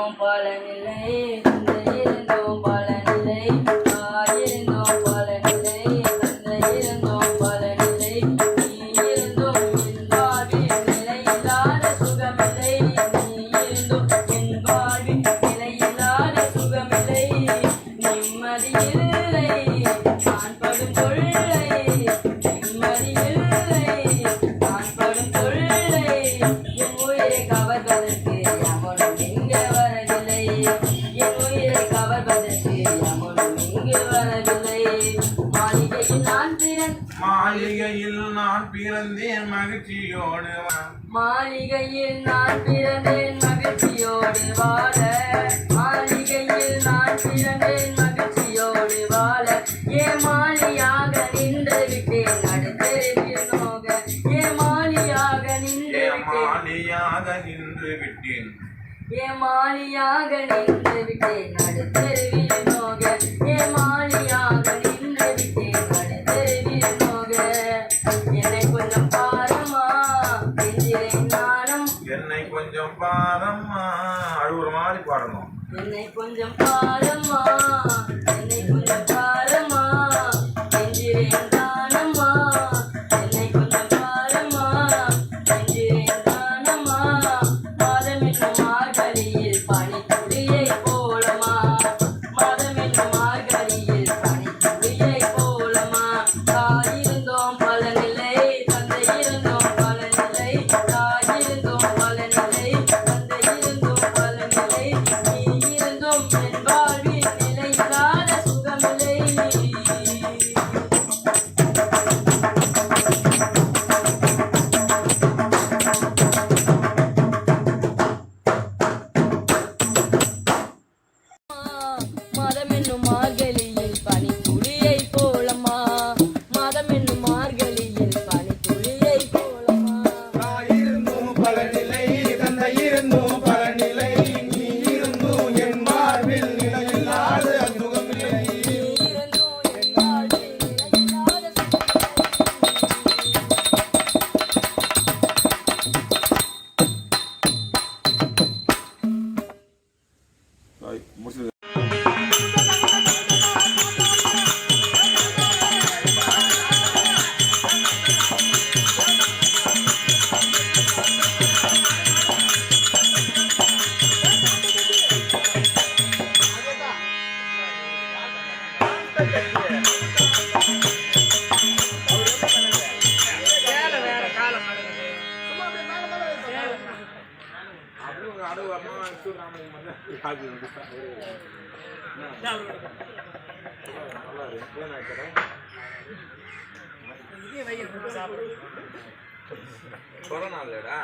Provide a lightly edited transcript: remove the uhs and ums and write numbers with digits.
இருந்தோம் பலனில்லை தந்தை இருந்தோம் பலனில்லை தாய் இருந்தோம் பலனில்லை தந்தை இருந்தோம் பலனில்லை நீ இருந்தோம் என் வாழ்வில் நிலையில்லாத சுகமில்லை நீ இருந்தோம் என் வாழ்வில் நிலையில்லாத சுகமில்லை நிம்மதி இல்லை நான் படும் தொல்லை நிம்மதி இல்லை நான் படும் தொல்லை என் உயிரை கவர்வதற்கு எவனும் இங்கு வரவில்லை என் உயிரை கவர்வதற்கு எவனும் இங்கு வரவில்லை மாளிகையில் நான் பிறந்தேன் மகிழ்ச்சியோடு மாளிகையில் நான் பிறந்தேன் மகிழ்ச்சியோடு வாழ மாளிகையில் நான் பிறந்தேன் மகிழ்ச்சியோடு வாழ ஏமாளியாக நின்று விட்டேன் நடுத்தெருவில் நோக ஏமாளியாக நின்று விட்டேன் ஏமாளியாக நின்று விட்டேன் நடுத்தெருவில் நோக ஏமாளியாக நின்று விட்டேன் நடுத்தெருவில் நோக என்னை கொஞ்சம் பாரம்மா நெஞ்சிலே நாணம் என்னை கொஞ்சம் பாரம்மா அழுகுற மாதிரி பாடணும் என்னை கொஞ்சம் பாரம்மா என்னை கொஞ்சம் பாரம்மா நெஞ்சிலே நாணம்மா என்னை கொஞ்சம் பாரம்மா நெஞ்சிலே நாணம்மா மாதம் என்னும் மார்கழியில் பனித்துளியை போலமா மாதம் என்னும் மார்கழியில் பனித்துளியை போலமா தாய் இருந்தோம் பலனில்லை தந்தை இருந்தோம் பலனில்லை தாய் இருந்தோம் பலனில்லை தந்தை இருந்தோம் பலனில்லை நீ இருந்தோம் என் வாழ்வில் நிலையில்லாத சுகமில்லை மாதம் என்னும் மார்கழியில் பனித்துளியை போலமா மாதம் என்னும் மார்கழியில் பனித்துளியை போலமா தாய் இருந்தும் பலனில்லை தந்தை இருந்தும் பலனில்லை நீ இருந்தும் என் வாழ்வில் நிலையில்லாத சுகமில்லை நீ இருந்தும் என் வாழ்வில் நிலையில்லாத முடிச்சது கொரோனா இல்லடா